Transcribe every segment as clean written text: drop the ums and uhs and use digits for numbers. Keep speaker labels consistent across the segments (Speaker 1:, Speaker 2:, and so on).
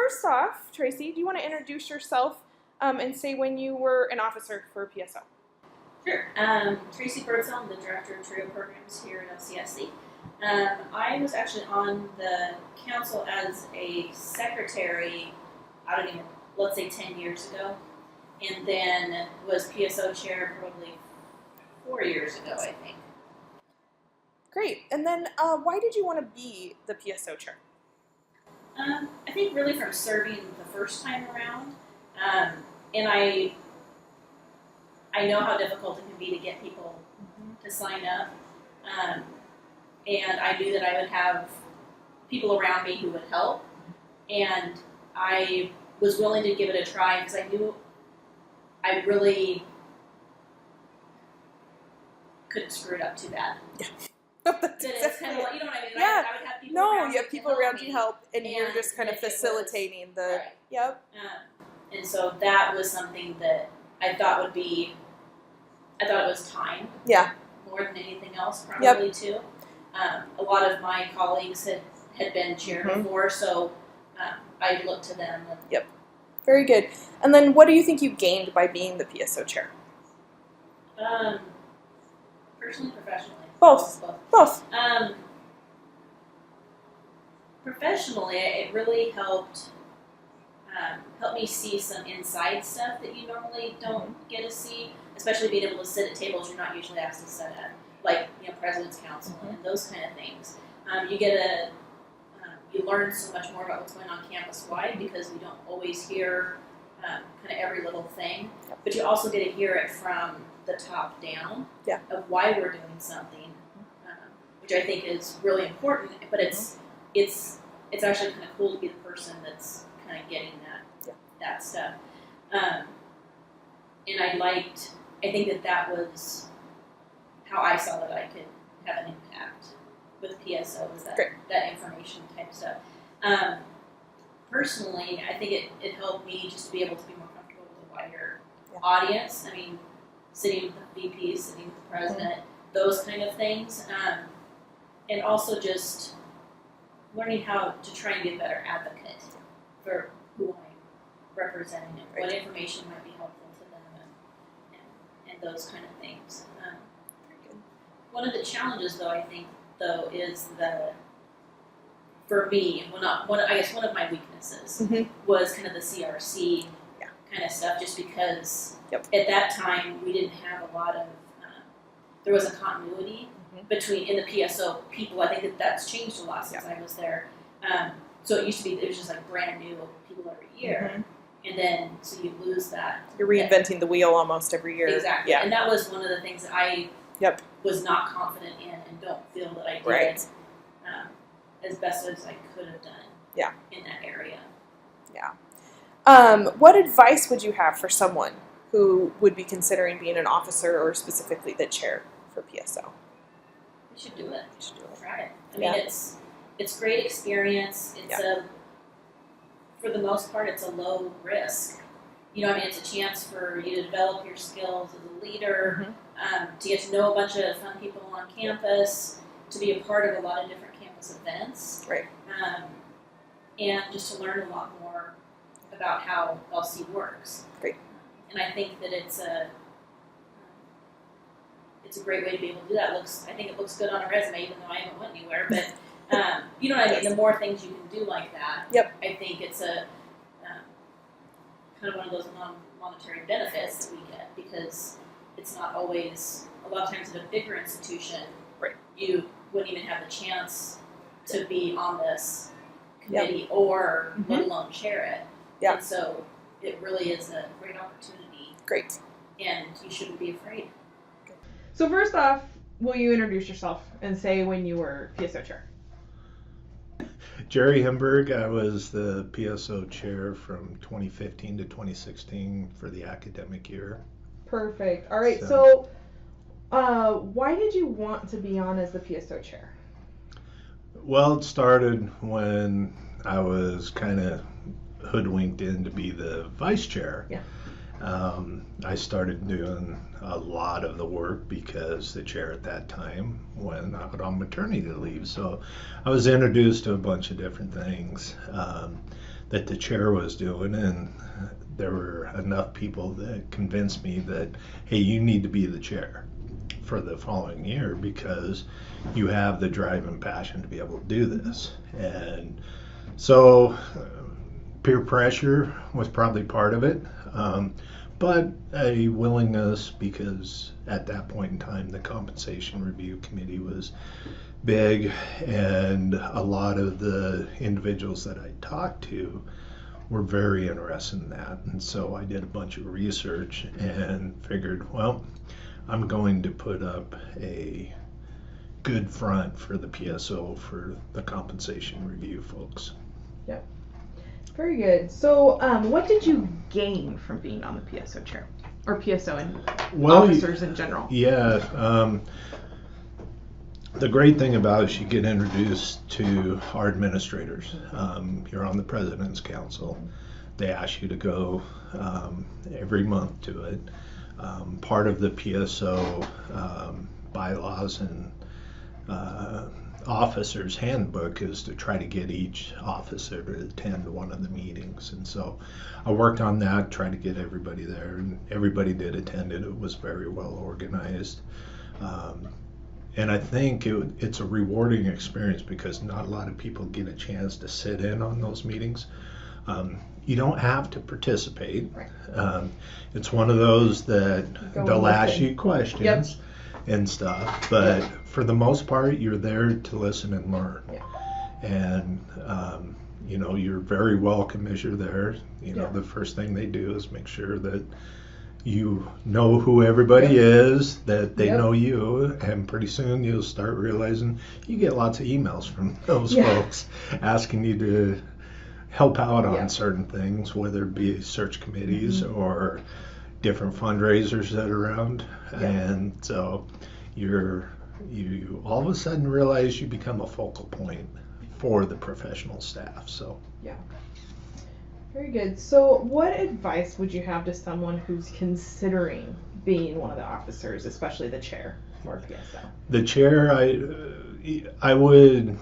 Speaker 1: first off, Tracy, do you want to introduce yourself and say when you were an officer for PSO?
Speaker 2: Sure. Tracy Birdsell, I'm the Director of Trio Programs here at LCSC. I was actually on the council as a secretary, I don't even, let's say 10 years ago, and then was PSO chair probably 4 years ago, I think.
Speaker 1: Great. And then why did you want to be the PSO chair?
Speaker 2: I think really from serving the first time around, and I know how difficult it can be to get people to sign up, and I knew that I would have people around me who would help, and I was willing to give it a try because I knew I really couldn't screw it up too bad.
Speaker 1: Yeah.
Speaker 2: It's kind of like, you know what I mean?
Speaker 1: Yeah.
Speaker 2: I would have people
Speaker 1: No,
Speaker 2: around
Speaker 1: you have people around you help, and you're just kind of
Speaker 2: if it was-
Speaker 1: facilitating the.
Speaker 2: Right.
Speaker 1: Yep.
Speaker 2: And so that was something that I thought would be, I thought it was time.
Speaker 1: Yeah.
Speaker 2: More than anything else, probably too. A lot of my colleagues had been chair before, so I looked to them.
Speaker 1: Yep. Very good. And then what do you think you gained by being the PSO chair?
Speaker 2: Personally, professionally.
Speaker 1: Both.
Speaker 2: Professionally, it really helped me see some inside stuff that you normally don't get to see, especially being able to sit at tables you're not usually asked to sit at, like President's Council and those kind of things. You learn so much more about what's going on campus-wide because we don't always hear kind of every little thing, but you also get to hear it from the top down of why we're doing something, which I think is really important. But it's actually kind of cool to be the person that's kind of getting that stuff. And I think that was how I saw that I could have an impact with PSO, was that information type stuff. Personally, I think it helped me just to be able to be more comfortable with a wider audience. I mean, sitting with the VP, sitting with the president, those kind of things. And also just learning how to try and be a better advocate for who I'm representing and what information might be helpful to them and those kind of things. One of the challenges, though, I think, is for me, one of my weaknesses was kind of the CRC kind of stuff, just because at that time we didn't have a lot of, there was a continuity in the PSO people. I think that's changed a lot since I was there. So it used to be, it was just like brand new people every year. And then, so you lose that.
Speaker 1: You're reinventing the wheel almost every year.
Speaker 2: Exactly. Yeah. And that was one of the things that I was not confident in and don't feel that I did as best as I could have done in that area.
Speaker 1: Yeah. What advice would you have for someone who would be considering being an officer or specifically the chair for PSO?
Speaker 2: You should do it. Try it. I mean, it's great experience. It's for the most part, it's a low risk. It's a chance for you to develop your skills as a leader, to get to know a bunch of fun people on campus, to be a part of a lot of different campus events, and just to learn a lot more about how LC works.
Speaker 1: Great.
Speaker 2: And I think that it's a great way to be able to do that. I think it looks good on a resume, even though I haven't went anywhere, but you know what I mean? The more things you can do like that, I think it's a kind of one of those non-monetary benefits that we get, because it's not always, a lot of times at a bigger institution, you wouldn't even have the chance to be on this committee or let alone chair it. And so it really is a great opportunity.
Speaker 1: Great.
Speaker 2: And you shouldn't be afraid.
Speaker 1: So first off, will you introduce yourself and say when you were PSO chair?
Speaker 3: Jerry Himberg. I was the PSO chair from 2015 to 2016 for the academic year.
Speaker 1: Perfect. All right. So why did you want to be on as the PSO chair?
Speaker 3: Well, it started when I was kind of hoodwinked in to be the vice chair.
Speaker 1: Yeah.
Speaker 3: I started doing a lot of the work because the chair at that time went out on maternity leave. So I was introduced to a bunch of different things. that the chair was doing, and there were enough people that convinced me that, hey, you need to be the chair for the following year because you have the drive and passion to be able to do this. And so peer pressure was probably part of it, but a willingness, because at that point in time the compensation review committee was big, and a lot of the individuals that I talked to were very interested in that. And so I did a bunch of research and figured, well, I'm going to put up a good front for the PSO for the compensation review folks.
Speaker 4: Yep. Very good. So, what did you gain from being on the PSO chair, or PSO and officers in general?
Speaker 3: Yeah. The great thing about it is you get introduced to our administrators. You're on the President's Council. They ask you to go every month to it. Part of the PSO bylaws and officers handbook is to try to get each officer to attend one of the meetings, and so I worked on that, tried to get everybody there, and everybody did attend it. It was very well organized, and I think it's a rewarding experience because not a lot of people get a chance to sit in on those meetings. You don't have to participate.
Speaker 4: Right.
Speaker 3: It's one of those that they'll ask you questions.
Speaker 4: Yep.
Speaker 3: And stuff, but for the most part, you're there to listen and learn.
Speaker 4: Yeah.
Speaker 3: And you know, you're very welcome as you're there. You know,
Speaker 4: Yeah.
Speaker 3: the first thing they do is make sure that you know who everybody is, that they
Speaker 4: Yep.
Speaker 3: know you, and pretty soon you'll start realizing you get lots of emails from those
Speaker 4: Yeah.
Speaker 3: folks asking you to help out on
Speaker 4: Yeah.
Speaker 3: certain things, whether it be search committees
Speaker 4: Mm-hmm.
Speaker 3: or different fundraisers that are around.
Speaker 4: Yeah.
Speaker 3: And so you all of a sudden realize you become a focal point for the professional staff. So
Speaker 4: Yeah. Very good. So, what advice would you have to someone who's considering being one of the officers, especially the chair or PSO?
Speaker 3: the chair, I would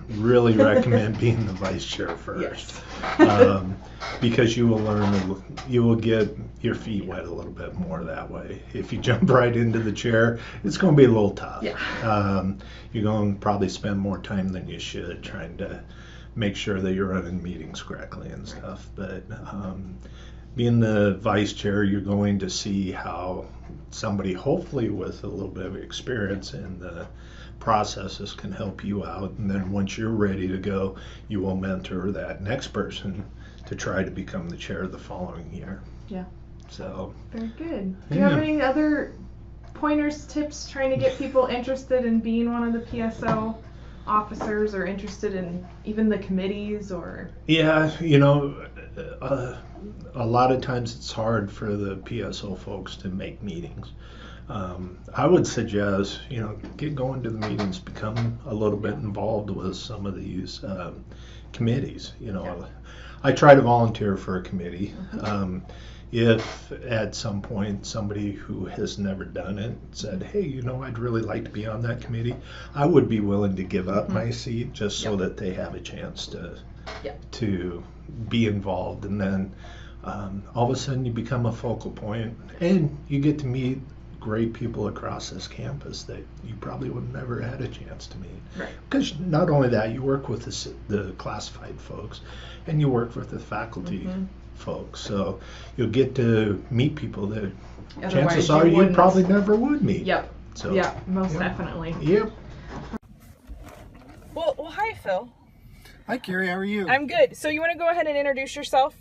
Speaker 3: really recommend being the vice chair first.
Speaker 4: Yes.
Speaker 3: Because you will learn, you will get your feet wet a little bit more that way. If you jump right into the chair, it's going to be a little tough.
Speaker 4: Yeah.
Speaker 3: You're going to probably spend more time than you should trying to make sure that you're running meetings correctly and stuff. But being the vice chair, you're going to see how somebody, hopefully with a little bit of experience in the processes, can help you out. And then once you're ready to go, you will mentor that next person to try to become the chair the following year.
Speaker 4: Yeah.
Speaker 3: So
Speaker 4: Very good. Do you have any other pointers, tips, trying to get people interested in being one of the PSO officers, or interested in even the committees, or?
Speaker 3: yeah, you know, a lot of times it's hard for the PSO folks to make meetings. I would suggest, you know, get going to the meetings, become a little bit involved with some of these committees. You know,
Speaker 4: Yeah.
Speaker 3: I try to volunteer for a committee. If at some point somebody who has never done it said, hey, you know, I'd really like to be on that committee, I would be willing to give up my seat just so that they have a chance to be involved. And then all of a sudden you become a focal point, and you get to meet great people across this campus that you probably would have never had a chance to meet.
Speaker 4: Right.
Speaker 3: Because not only that, you work with the classified folks, and you work with the faculty folks, so you'll get to meet people that chances are you probably never would meet.
Speaker 4: Yep.
Speaker 3: So,
Speaker 4: yeah, most definitely.
Speaker 3: Yep.
Speaker 1: Well, hi, Phil.
Speaker 5: Hi, Carrie. How are you?
Speaker 1: I'm good. So you want to go ahead and introduce yourself?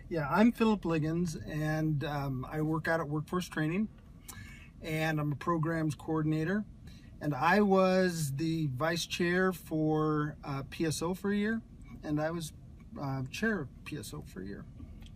Speaker 5: Yeah, I'm Philip Liggins, and I work out at Workforce Training, and I'm a programs coordinator. And I was the vice chair for PSO for a year, and I was chair of PSO for a year.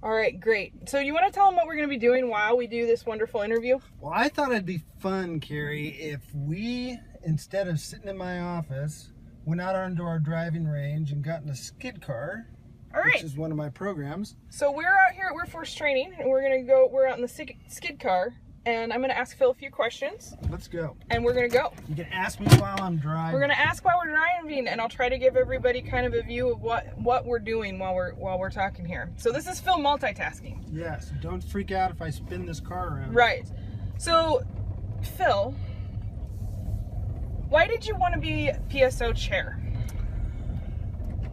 Speaker 1: All right, great. So you want to tell them what we're going to be doing while we do this wonderful interview?
Speaker 5: Well, I thought it'd be fun, Carrie, if we, instead of sitting in my office, went out onto our driving range and got in a skid car,
Speaker 1: All right.
Speaker 5: which is one of my programs.
Speaker 1: So we're out here at Workforce Training, and we're out in the skid car,
Speaker 4: and I'm going to ask Phil a few questions,
Speaker 5: Let's go.
Speaker 4: and we're going to go.
Speaker 5: You can ask me while I'm driving.
Speaker 4: We're going to ask while we're driving, and I'll try to give everybody kind of a view of what we're doing while we're talking here. So this is Phil multitasking.
Speaker 5: Yes. Don't freak out if I spin this car around.
Speaker 4: Right. So, Phil, why did you want to be PSO chair?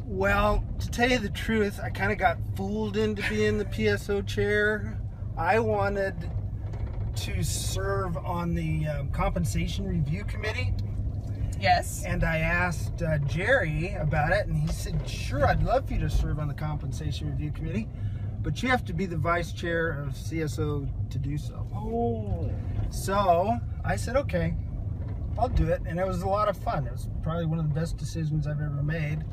Speaker 5: Well, to tell you the truth, I kind of got fooled into being the PSO chair. I wanted to serve on the compensation review committee.
Speaker 4: Yes.
Speaker 5: And I asked Jerry about it, and he said, sure, I'd love for you to serve on the compensation review committee, but you have to be the vice chair of CSO to do so.
Speaker 4: Oh.
Speaker 5: So I said, okay, I'll do it. And it was a lot of fun. It was probably one of the best decisions I've ever made.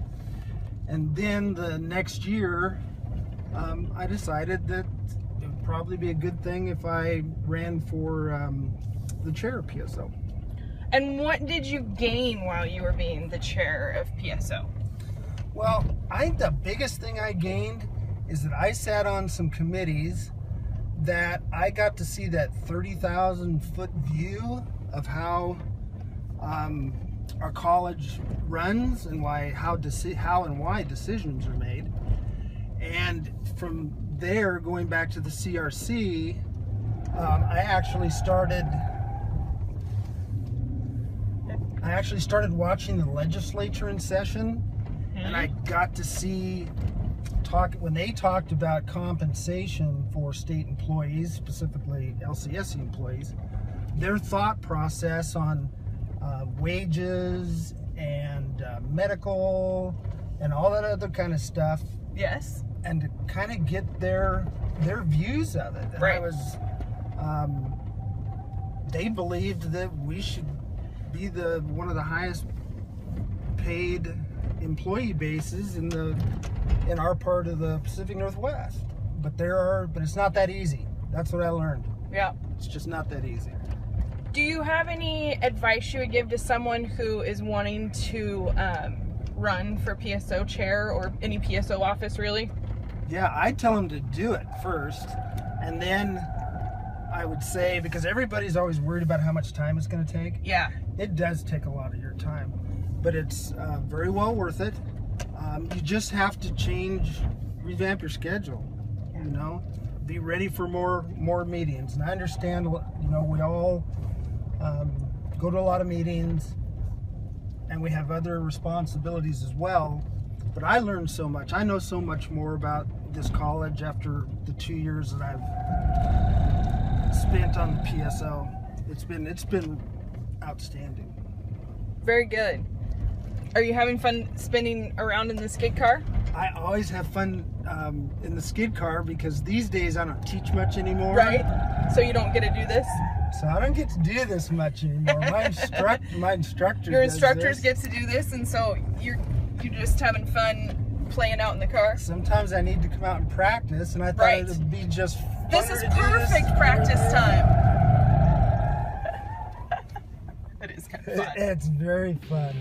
Speaker 5: And then the next year, I decided that it would probably be a good thing if I ran for the chair of PSO.
Speaker 4: And what did you gain while you were being the chair of PSO?
Speaker 5: Well, I think the biggest thing I gained is that I sat on some committees that I got to see that 30,000-foot view of how our college runs and how and why decisions are made. And from there, going back to the CRC, I actually started watching the legislature in session, and I got to see when they talked about compensation for state employees, specifically LCSC employees, their thought process on wages and medical and all that other kind of stuff.
Speaker 4: Yes.
Speaker 5: And to kind of get their views of it. And
Speaker 4: right.
Speaker 5: I was, they believed that we should be one of the highest paid employee bases in our part of the Pacific Northwest. But it's not that easy. That's what I learned.
Speaker 4: Yeah.
Speaker 5: It's just not that easy.
Speaker 4: Do you have any advice you would give to someone who is wanting to run for PSO chair or any PSO office, really?
Speaker 5: Yeah, I'd tell them to do it first, and then I would say, because everybody's always worried about how much time it's going to take.
Speaker 4: Yeah.
Speaker 5: It does take a lot of your time, but it's very well worth it. You just have to revamp your schedule, you know, be ready for more meetings. And I understand, you know, we all go to a lot of meetings and we have other responsibilities as well, but I learned so much. I know so much more about this college after the 2 years that I've spent on the PSO. It's been outstanding.
Speaker 4: Very good. Are you having fun spinning around in the skid car?
Speaker 5: I always have fun in the skid car because these days I don't teach much anymore.
Speaker 4: Right. So you don't get to do this?
Speaker 5: So I don't get to do this much anymore. My instructor
Speaker 4: Your
Speaker 5: does
Speaker 4: instructors
Speaker 5: this.
Speaker 4: get to do this, and so you're just having fun playing out in the car?
Speaker 5: Sometimes I need to come out and practice, and I thought
Speaker 4: Right.
Speaker 5: it would be just funner
Speaker 4: This is
Speaker 5: to do
Speaker 4: perfect
Speaker 5: this.
Speaker 4: practice time. It is kind of fun.
Speaker 5: It's very fun.